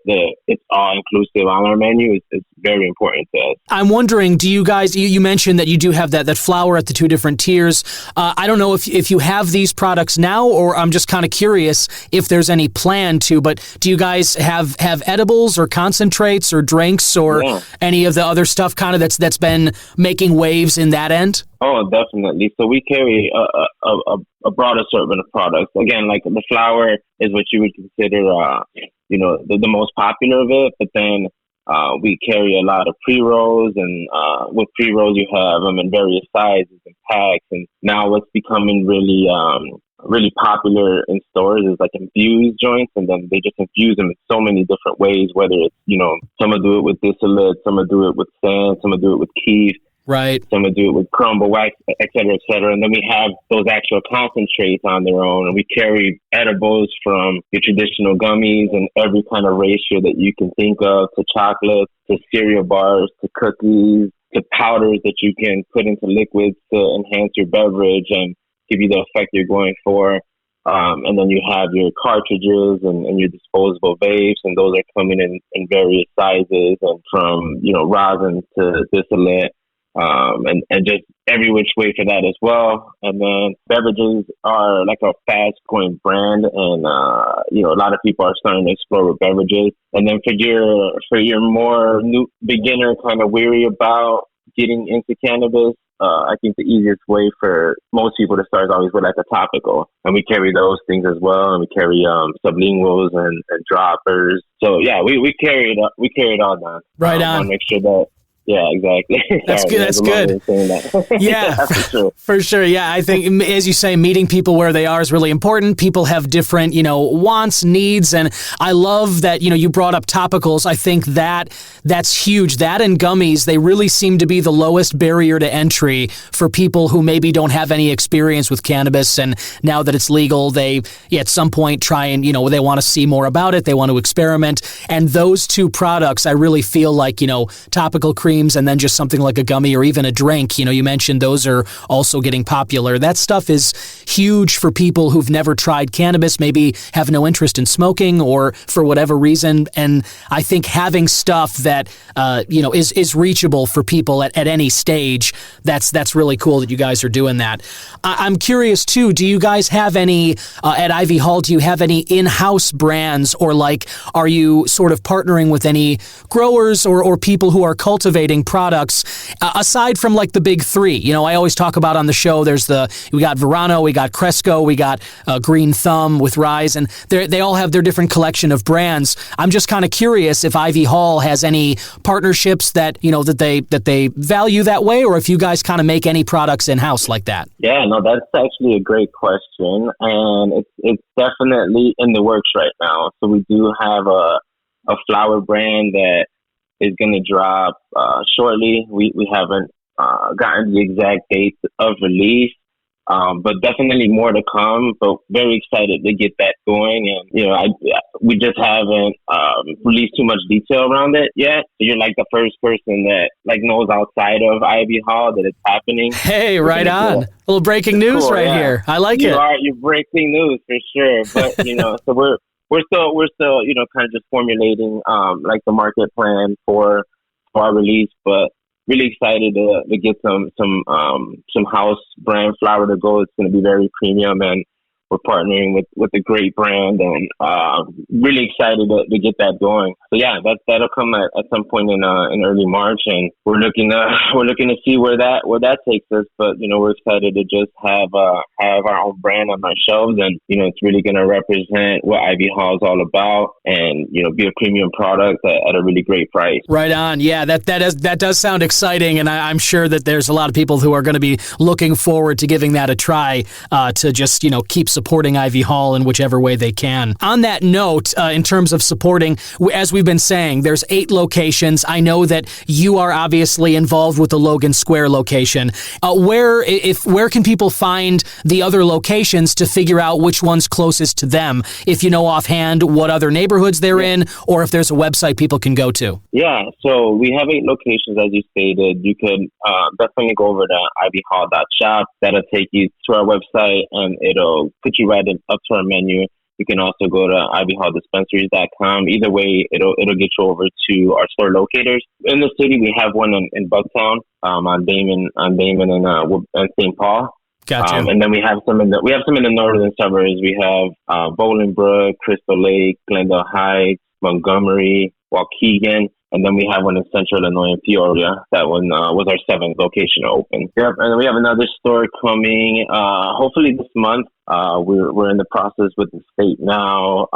it's all inclusive on our menu is very important to us. I'm wondering, do you guys, you mentioned that you do have that flower at the two different tiers. I don't know if you have these products now, or I'm just kind of curious if there's any plan to, but do you guys have edibles or concentrates or drinks or any of the other stuff kind of that's been making waves in that end? Oh, definitely. So we carry a broad assortment of products. Again, like the flower is what you would consider, the most popular of it. But then we carry a lot of pre-rolls, and with pre-rolls you have them in various sizes and packs. And now what's becoming really popular in stores is like infused joints, and then they just infuse them in so many different ways. Whether it's some will do it with distillate, some will do it with sand, some will do it with kief. Right. Some will do it with crumble wax, et cetera, et cetera. And then we have those actual concentrates on their own. And we carry edibles from your traditional gummies and every kind of ratio that you can think of, to chocolates, to cereal bars, to cookies, to powders that you can put into liquids to enhance your beverage and give you the effect you're going for. And then you have your cartridges and your disposable vapes, and those are coming in various sizes, and from, rosin to distillate. And just every which way for that as well. And then beverages are like a fast growing brand, and a lot of people are starting to explore with beverages. And then for your more new beginner, kind of weary about getting into cannabis, I think the easiest way for most people to start is always with like a topical, and we carry those things as well. And we carry sublinguals and droppers. So yeah, we carry it all down. Right on. I want to make sure that. Yeah, exactly. That's good. That's good. Yeah, for sure. Yeah, I think, as you say, meeting people where they are is really important. People have different, wants, needs, and I love that, you brought up topicals. I think that's huge. That and gummies, they really seem to be the lowest barrier to entry for people who maybe don't have any experience with cannabis, and now that it's legal, they at some point try and, they want to see more about it. They want to experiment, and those two products, I really feel like, topical cream creams and then just something like a gummy or even a drink. You mentioned those are also getting popular. That stuff is huge for people who've never tried cannabis, maybe have no interest in smoking or for whatever reason. And I think having stuff that, is reachable for people at any stage, that's really cool that you guys are doing that. I'm curious too, do you guys have any, at Ivy Hall, do you have any in-house brands, or are you sort of partnering with any growers or people who are cultivating products aside from the big three? I always talk about on the show, we got Verano, we got Cresco, we got Green Thumb with Rise, and they all have their different collection of brands. I'm just kind of curious if Ivy Hall has any partnerships that they value that way, or if you guys kind of make any products in-house like that. Yeah, no, that's actually a great question, and it's definitely in the works right now. So we do have a flower brand that is going to drop shortly. We haven't gotten the exact date of release, but definitely more to come. But very excited to get that going, and we just haven't released too much detail around it yet. So you're the first person that knows outside of Ivy Hall that it's happening. Hey, right on! A little breaking news cool, right here. I like it. You're breaking news for sure. But so we're still kind of just formulating the market plan for our release, but really excited to get some house brand flower to go. It's going to be very premium, and we're partnering with a great brand, and really excited to get that going. So yeah, that'll come at some point in early March, and we're looking to see where that takes us. But we're excited to just have our own brand on our shelves, and it's really going to represent what Ivy Hall is all about, and be a premium product at a really great price. Right on. Yeah, that does sound exciting, and I'm sure that there's a lot of people who are going to be looking forward to giving that a try to just keep supporting Ivy Hall in whichever way they can. On that note, in terms of supporting, as we've been saying, there's 8 locations. I know that you are obviously involved with the Logan Square location. Where can people find the other locations to figure out which one's closest to them? If you know offhand what other neighborhoods they're in, or if there's a website people can go to. Yeah, so we have 8 locations, as you stated. You could definitely go over to ivyhall.shop. That'll take you to our website, and it'll put you right up to our menu. You can also go to ivyhalldispensaries.com. Either way, it'll get you over to our store locators. In the city, we have one in Bucktown, on Damon and St. Paul. Gotcha. And then we have some in the northern suburbs. We have Bolingbrook, Crystal Lake, Glendale Heights, Montgomery, Waukegan. And then we have one in Central Illinois in Peoria. That one was our 7th location to open. Yep, and we have another store coming hopefully this month. We're in the process with the state now,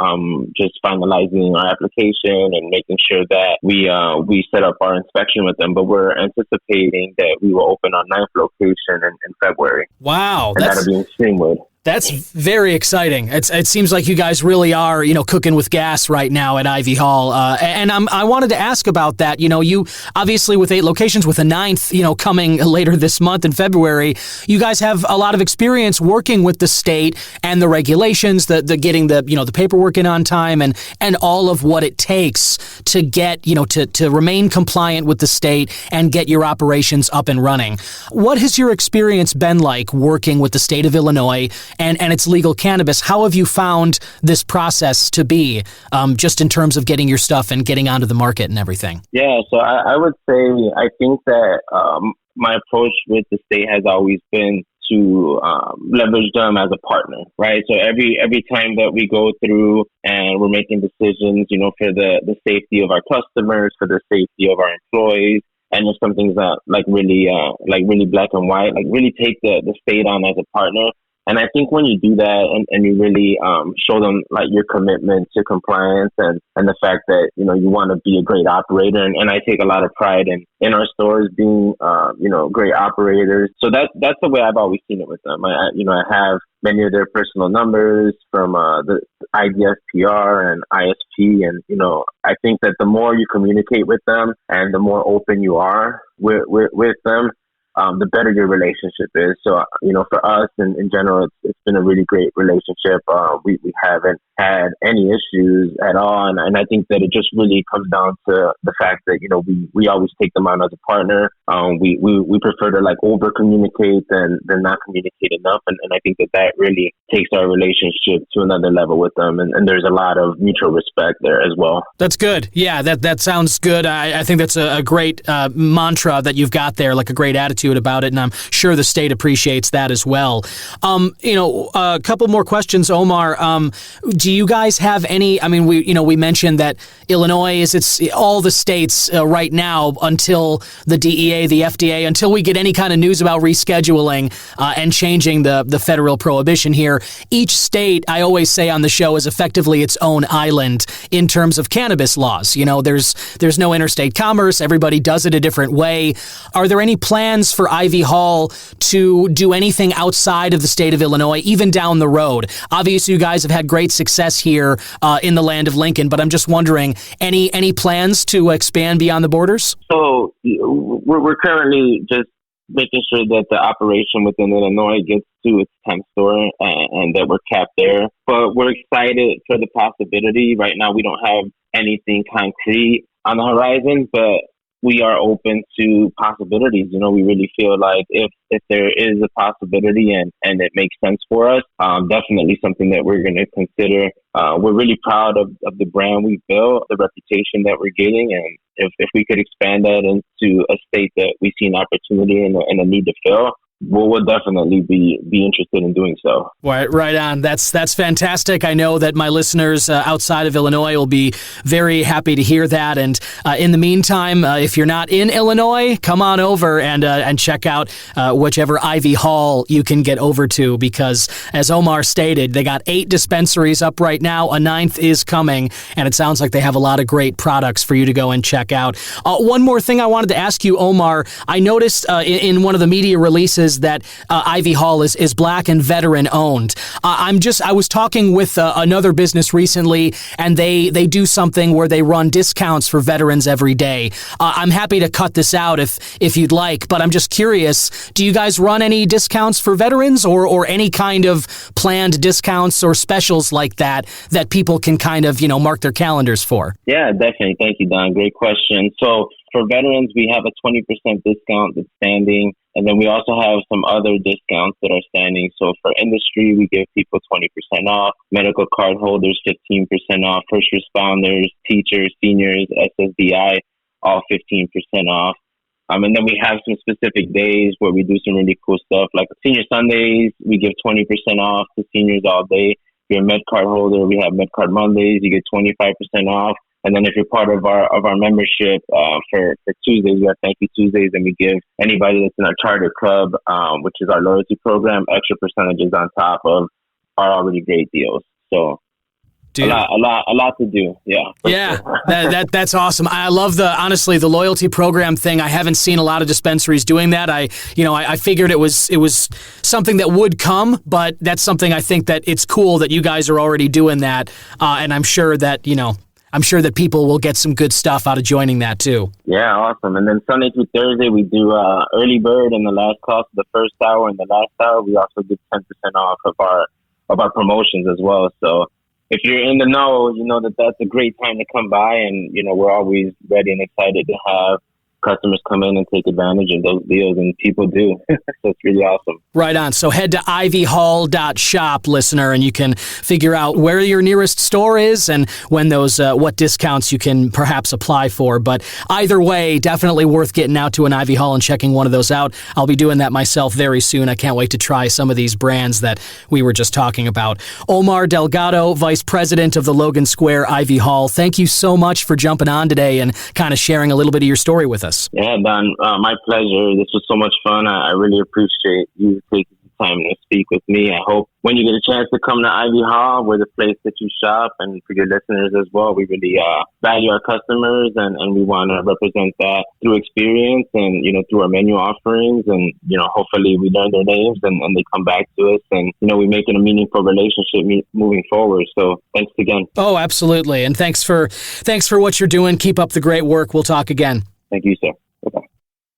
just finalizing our application and making sure that we set up our inspection with them. But we're anticipating that we will open our 9th location in February. Wow, and that'll be in Streamwood. That's very exciting. It seems like you guys really are, cooking with gas right now at Ivy Hall. And I wanted to ask about that. You obviously with 8 locations, with a 9th, coming later this month in February, you guys have a lot of experience working with the state and the regulations, the getting the paperwork in on time, and all of what it takes to get, to remain compliant with the state and get your operations up and running. What has your experience been like working with the state of Illinois and it's legal cannabis? How have you found this process to be, just in terms of getting your stuff and getting onto the market and everything? Yeah, so I would say, I think that my approach with the state has always been to leverage them as a partner, right? So every time that we go through and we're making decisions, for the safety of our customers, for the safety of our employees, and if something's really black and white, really take the state on as a partner. And I think when you do that and you really show them your commitment to compliance and the fact that, you want to be a great operator. And I take a lot of pride in our stores being, great operators. So that's the way I've always seen it with them. I have many of their personal numbers from the IDSPR and ISP. And, I think that the more you communicate with them and the more open you are with them, the better your relationship is. So, for us in general, it's been a really great relationship. We haven't had any issues at all. And I think that it just really comes down to the fact that, we always take them on as a partner. We prefer to like over communicate than not communicate enough. And I think that really takes our relationship to another level with them. And there's a lot of mutual respect there as well. That's good. Yeah, that sounds good. I think that's a great mantra that you've got there, like a great attitude about it. And I'm sure the state appreciates that as well. A couple more questions, Omar. Do you guys have any, we mentioned that Illinois it's all the states right now until the DEA, the FDA, until we get any kind of news about rescheduling and changing the federal prohibition here. Each state, I always say on the show, is effectively its own island in terms of cannabis laws. There's no interstate commerce. Everybody does it a different way. Are there any plans for Ivy Hall to do anything outside of the state of Illinois, even down the road? Obviously, you guys have had great success here in the land of Lincoln, but I'm just wondering, any plans to expand beyond the borders? So we're currently just making sure that the operation within Illinois gets to its 10th store and that we're capped there. But we're excited for the possibility. Right now, we don't have anything concrete on the horizon, but we are open to possibilities. We really feel like if there is a possibility and it makes sense for us, definitely something that we're going to consider. We're really proud of the brand we've built, the reputation that we're getting, and if we could expand that into a state that we see an opportunity and a need to fill, we'll definitely be interested in doing so. Right on. That's fantastic. I know that my listeners outside of Illinois will be very happy to hear that. And in the meantime, if you're not in Illinois, come on over and check out whichever Ivy Hall you can get over to, because as Omar stated, they got 8 dispensaries up right now. A 9th is coming, and it sounds like they have a lot of great products for you to go and check out. One more thing I wanted to ask you, Omar. I noticed in one of the media releases that Ivy Hall is Black and veteran owned. I was talking with another business recently, and they do something where they run discounts for veterans every day. I'm happy to cut this out if you'd like, but I'm just curious, do you guys run any discounts for veterans or any kind of planned discounts or specials like that people can kind of, mark their calendars for? Yeah, definitely. Thank you, Don. Great question. So for veterans, we have a 20% discount that's standing. And then we also have some other discounts that are standing. So for industry, we give people 20% off, medical card holders 15% off, first responders, teachers, seniors, SSDI, all 15% off. And then we have some specific days where we do some really cool stuff, like Senior Sundays, we give 20% off to seniors all day. If you're a med card holder, we have med card Mondays, you get 25% off. And then if you're part of our membership for Tuesdays, we have Thank You Tuesdays, and we give anybody that's in our charter club, which is our loyalty program, extra percentages on top of our already great deals. So Dude. A lot to do. Yeah. Yeah. Sure. That's awesome. I love the loyalty program thing. I haven't seen a lot of dispensaries doing that. I figured it was something that would come, but that's something I think that it's cool that you guys are already doing that. And I'm sure that, people will get some good stuff out of joining that too. Yeah, awesome. And then Sunday through Thursday, we do early bird and the last call for the first hour and the last hour. We also give 10% off of our promotions as well. So if you're in the know, you know that's a great time to come by, and we're always ready and excited to have customers come in and take advantage of those deals, and people do. So it's really awesome. Right on. So head to ivyhall.shop, listener, and you can figure out where your nearest store is and when those what discounts you can perhaps apply for. But either way, definitely worth getting out to an Ivy Hall and checking one of those out. I'll be doing that myself very soon. I can't wait to try some of these brands that we were just talking about. Omar Delgado, Vice President of the Logan Square Ivy Hall, thank you so much for jumping on today and kind of sharing a little bit of your story with us. Yeah, Don, my pleasure. This was so much fun. I really appreciate you taking the time to speak with me. I hope when you get a chance to come to Ivy Hall, we're the place that you shop, and for your listeners as well, we really value our customers, and we want to represent that through experience and, through our menu offerings, and, hopefully we learn their names and they come back to us, and, we make it a meaningful relationship moving forward. So thanks again. Oh, absolutely. And thanks for what you're doing. Keep up the great work. We'll talk again. Thank you, sir. Bye-bye.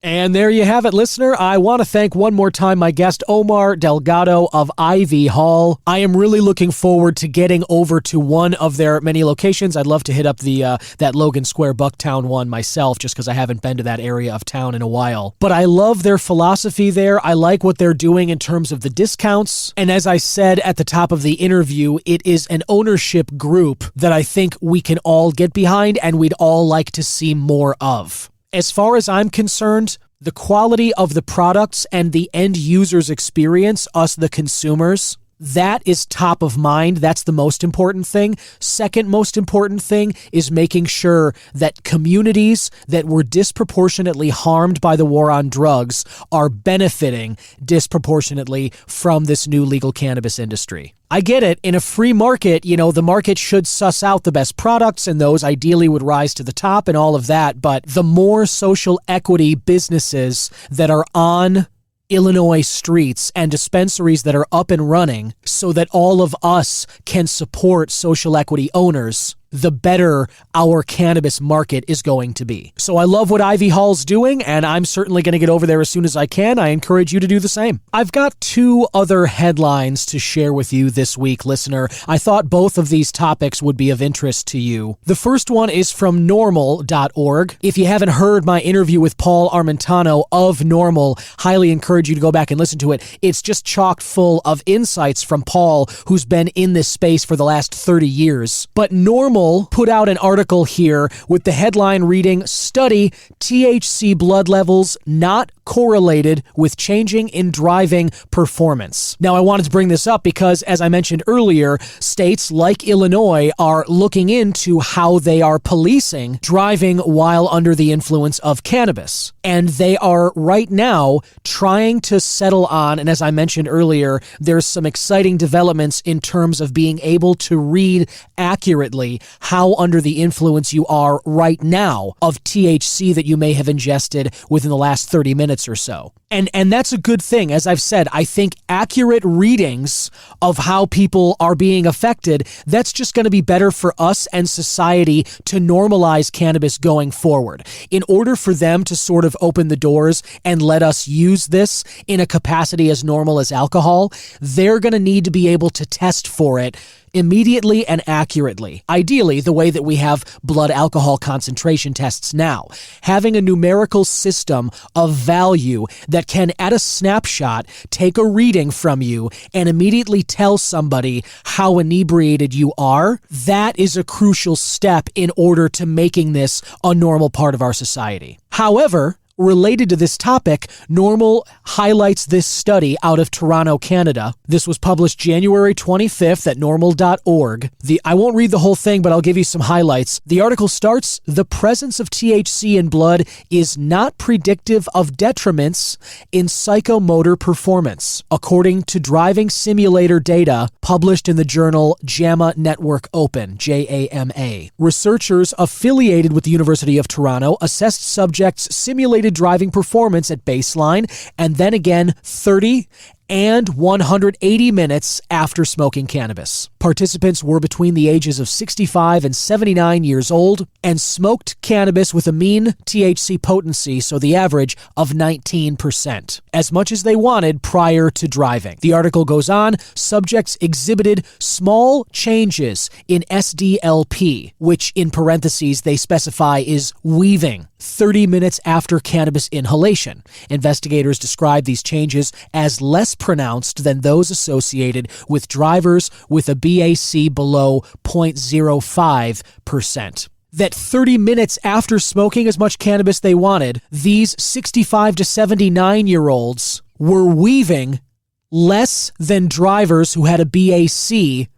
And there you have it, listener. I want to thank one more time my guest, Omar Delgado of Ivy Hall. I am really looking forward to getting over to one of their many locations. I'd love to hit up that Logan Square Bucktown one myself, just because I haven't been to that area of town in a while. But I love their philosophy there. I like what they're doing in terms of the discounts. And as I said at the top of the interview, it is an ownership group that I think we can all get behind and we'd all like to see more of. As far as I'm concerned, the quality of the products and the end user's experience, us the consumers, that is top of mind. That's the most important thing. Second most important thing is making sure that communities that were disproportionately harmed by the war on drugs are benefiting disproportionately from this new legal cannabis industry. I get it. In a free market, the market should suss out the best products and those ideally would rise to the top and all of that. But the more social equity businesses that are on Illinois streets and dispensaries that are up and running so that all of us can support social equity owners, the better our cannabis market is going to be. So I love what Ivy Hall's doing, and I'm certainly going to get over there as soon as I can. I encourage you to do the same. I've got two other headlines to share with you this week, listener. I thought both of these topics would be of interest to you. The first one is from normal.org. If you haven't heard my interview with Paul Armentano of Normal, highly encourage you to go back and listen to it. It's just chock full of insights from Paul, who's been in this space for the last 30 years. But Normal put out an article here with the headline reading, "Study THC blood levels not correlated with changing in driving performance." Now, I wanted to bring this up because, as I mentioned earlier, states like Illinois are looking into how they are policing driving while under the influence of cannabis. And they are right now trying to settle on, and as I mentioned earlier, there's some exciting developments in terms of being able to read accurately how under the influence you are right now of THC that you may have ingested within the last 30 minutes or so. And that's a good thing. As I've said, I think accurate readings of how people are being affected, that's just going to be better for us and society to normalize cannabis going forward. In order for them to sort of open the doors and let us use this in a capacity as normal as alcohol, they're going to need to be able to test for it immediately and accurately. Ideally, the way that we have blood alcohol concentration tests now. Having a numerical system of value that can, at a snapshot, take a reading from you and immediately tell somebody how inebriated you are, that is a crucial step in order to making this a normal part of our society. However, related to this topic, Normal highlights this study out of Toronto, Canada. This was published January 25th at normal.org. I won't read the whole thing, but I'll give you some highlights. The article starts, "The presence of THC in blood is not predictive of detriments in psychomotor performance, according to driving simulator data published in the journal JAMA Network Open, JAMA. Researchers affiliated with the University of Toronto assessed subjects' simulated driving performance at baseline and then again 30 and 180 minutes after smoking cannabis. Participants were between the ages of 65 and 79 years old and smoked cannabis with a mean THC potency, so the average of 19%, as much as they wanted prior to driving. The article goes on, subjects exhibited small changes in SDLP, which in parentheses they specify is weaving, 30 minutes after cannabis inhalation. Investigators describe these changes as less pronounced than those associated with drivers with a BAC below 0.05%. That 30 minutes after smoking as much cannabis they wanted, these 65 to 79-year-olds were weaving less than drivers who had a BAC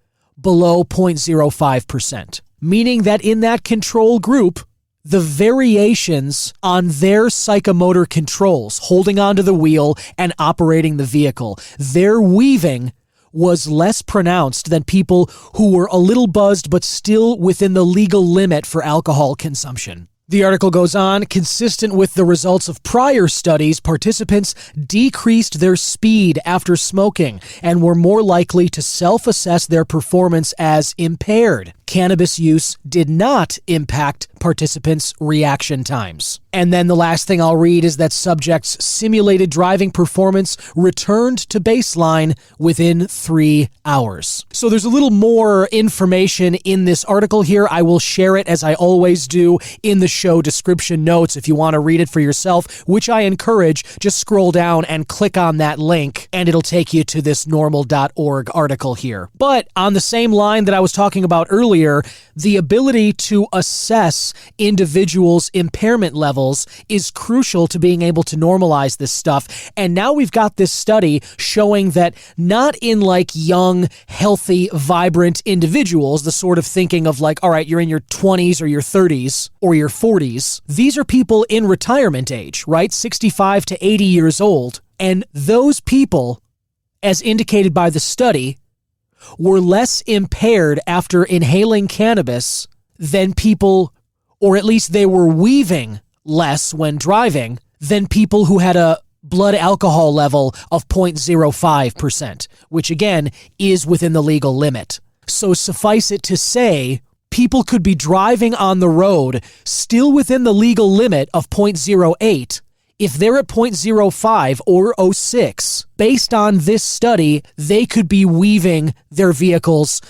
below 0.05%, meaning that in that control group, the variations on their psychomotor controls, holding onto the wheel and operating the vehicle, their weaving was less pronounced than people who were a little buzzed but still within the legal limit for alcohol consumption. The article goes on, consistent with the results of prior studies, participants decreased their speed after smoking and were more likely to self-assess their performance as impaired. cannabis use did not impact participants' reaction times. And then the last thing I'll read is that subjects' simulated driving performance returned to baseline within 3 hours. So there's a little more information in this article here. I will share it, as I always do, in the show description notes if you want to read it for yourself, which I encourage. Just scroll down and click on that link, and it'll take you to this normal.org article here. But on the same line that I was talking about earlier, the ability to assess individuals' impairment levels is crucial to being able to normalize this stuff. And now we've got this study showing that not in like young, healthy, vibrant individuals, the sort of thinking of like, all right, you're in your 20s or your 30s or your 40s. These are people in retirement age, right? 65 to 80 years old. And those people, as indicated by the study, were less impaired after inhaling cannabis than people, or at least they were weaving less when driving than people who had a blood alcohol level of 0.05%, which again is within the legal limit. So suffice it to say, people could be driving on the road still within the legal limit of 0.08. If they're at 0.05 or 0.06, based on this study, they could be weaving their vehicles,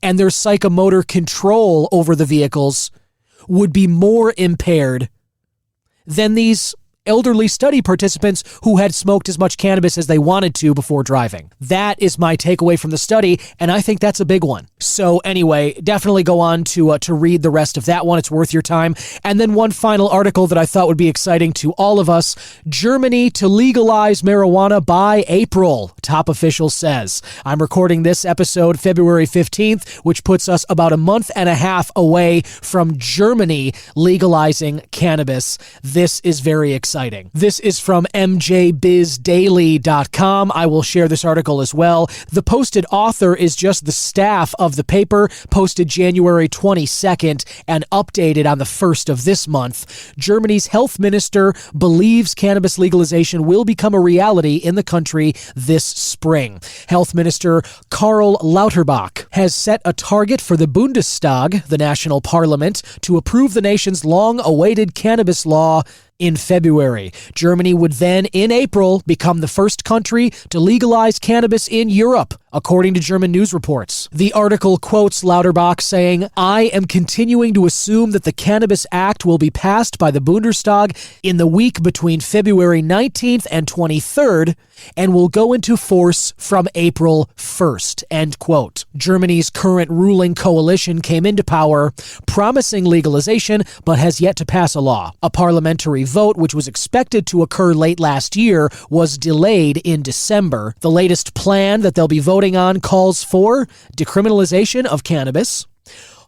and their psychomotor control over the vehicles would be more impaired than these elderly study participants who had smoked as much cannabis as they wanted to before driving. That is my takeaway from the study, and I think that's a big one. So anyway, definitely go on to read the rest of that one. It's worth your time. And then one final article that I thought would be exciting to all of us. Germany to legalize marijuana by April, top official says. I'm recording this episode February 15th, which puts us about a month and a half away from Germany legalizing cannabis. This is very exciting. This is from mjbizdaily.com. I will share this article as well. The posted author is just the staff of the paper, posted January 22nd and updated on the 1st of this month. Germany's health minister believes cannabis legalization will become a reality in the country this spring. Health Minister Karl Lauterbach has set a target for the Bundestag, the national parliament, to approve the nation's long-awaited cannabis law in February. Germany would then, in April, become the first country to legalize cannabis in Europe, according to German news reports. The article quotes Lauterbach saying, "I am continuing to assume that the Cannabis Act will be passed by the Bundestag in the week between February 19th and 23rd and will go into force from April 1st." End quote. Germany's current ruling coalition came into power, promising legalization, but has yet to pass a law. A parliamentary vote, which was expected to occur late last year, was delayed in December. The latest plan that they'll be voting on calls for decriminalization of cannabis,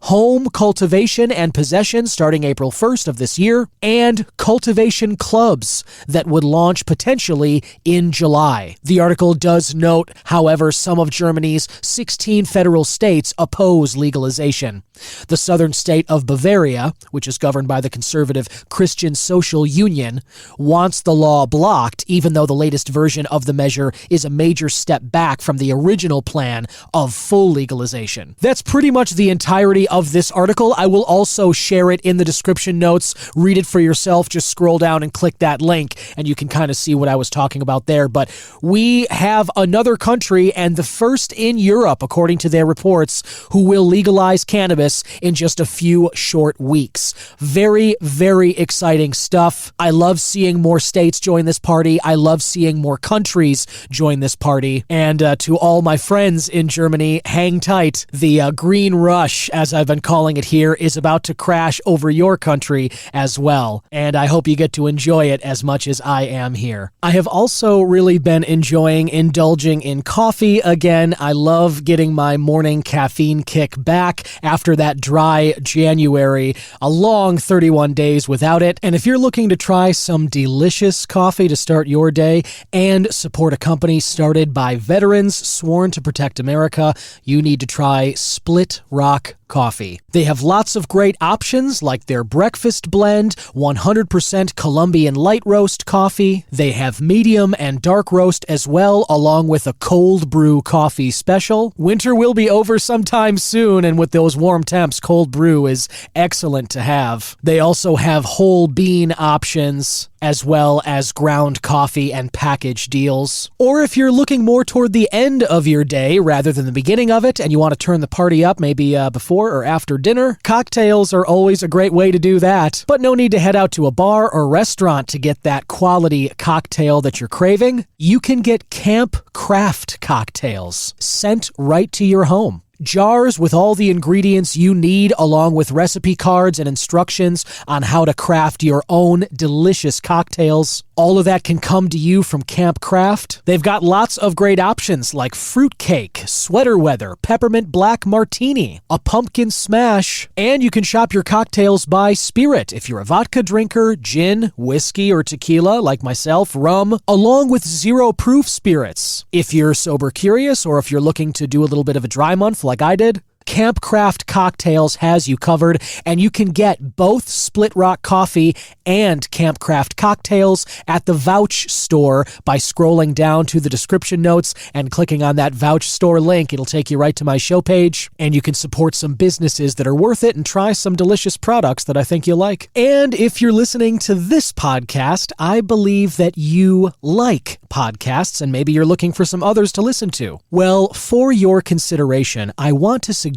home cultivation and possession starting April 1st of this year, and cultivation clubs that would launch potentially in July. The article does note, however, some of Germany's 16 federal states oppose legalization. The southern state of Bavaria, which is governed by the conservative Christian Social Union, wants the law blocked, even though the latest version of the measure is a major step back from the original plan of full legalization. That's pretty much the entirety of this article. I will also share it in the description notes. Read it for yourself. Just scroll down and click that link, and you can kind of see what I was talking about there. But we have another country, and the first in Europe, according to their reports, who will legalize cannabis in just a few short weeks. Very, very exciting stuff. I love seeing more states join this party. I love seeing more countries join this party. And to all my friends in Germany, hang tight. The green rush, as I've been calling it here, is about to crash over your country as well. And I hope you get to enjoy it as much as I am here. I have also really been enjoying indulging in coffee again. I love getting my morning caffeine kick back after that dry January, a long 31 days without it. And if you're looking to try some delicious coffee to start your day and support a company started by veterans sworn to protect America, you need to try Split Rock coffee. They have lots of great options like their breakfast blend, 100% Colombian light roast coffee. They have medium and dark roast as well, along with a cold brew coffee special. Winter will be over sometime soon, and with those warm temps, cold brew is excellent to have. They also have whole bean options, as well as ground coffee and package deals. Or if you're looking more toward the end of your day rather than the beginning of it, and you want to turn the party up maybe before or after dinner, cocktails are always a great way to do that. But no need to head out to a bar or restaurant to get that quality cocktail that you're craving. You can get Camp Craft cocktails sent right to your home. Jars with all the ingredients you need, along with recipe cards and instructions on how to craft your own delicious cocktails. All of that can come to you from Camp Craft. They've got lots of great options like fruitcake, sweater weather, peppermint black martini, a pumpkin smash, and you can shop your cocktails by spirit if you're a vodka drinker, gin, whiskey, or tequila like myself, rum, along with zero proof spirits. If you're sober curious or if you're looking to do a little bit of a dry month like I did, Camp Craft Cocktails has you covered, and you can get both Split Rock Coffee and Camp Craft Cocktails at the Vouch store by scrolling down to the description notes and clicking on that Vouch store link. It'll take you right to my show page, and you can support some businesses that are worth it and try some delicious products that I think you'll like. And if you're listening to this podcast, I believe that you like podcasts, and maybe you're looking for some others to listen to. Well, for your consideration, I want to suggest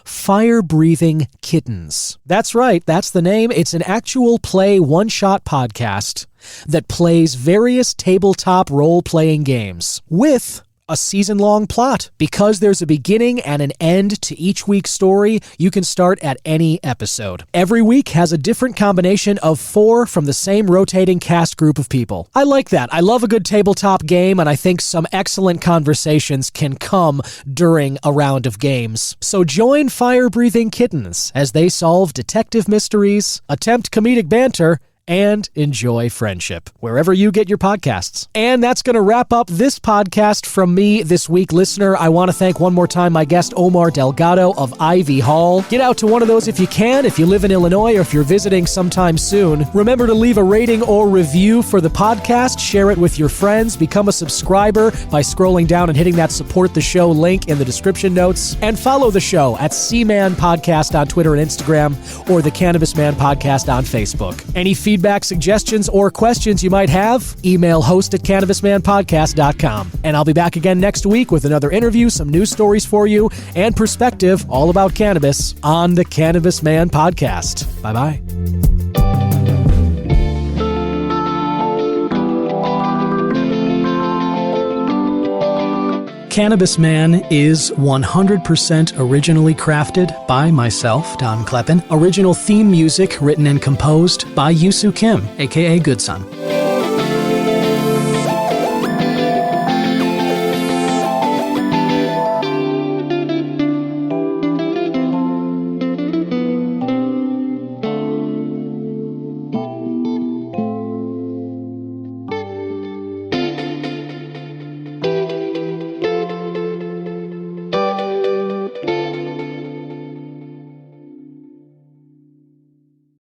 Fire-Breathing Kittens. That's right, that's the name. It's an actual play one-shot podcast that plays various tabletop role-playing games with a season-long plot. Because there's a beginning and an end to each week's story, you can start at any episode. Every week has a different combination of 4 from the same rotating cast group of people. I like that. I love a good tabletop game, and I think some excellent conversations can come during a round of games. So join Fire-Breathing Kittens as they solve detective mysteries, attempt comedic banter, and enjoy friendship wherever you get your podcasts. And that's going to wrap up this podcast from me this week, listener. I want to thank one more time my guest, Omar Delgado of Ivy Hall. Get out to one of those if you can, if you live in Illinois or if you're visiting sometime soon. Remember to leave a rating or review for the podcast, share it with your friends, become a subscriber by scrolling down and hitting that support the show link in the description notes, and follow the show at C-Man Podcast on Twitter and Instagram, or the Cannabis Man Podcast on Facebook. Any feedback, suggestions, or questions you might have, email host@cannabismanpodcast.com. And I'll be back again next week with another interview, some news stories for you, and perspective all about cannabis on the Cannabis Man Podcast. Bye-bye. Cannabis Man is 100% originally crafted by myself, Don Kleppen. Original theme music written and composed by Yusu Kim, aka Good Son.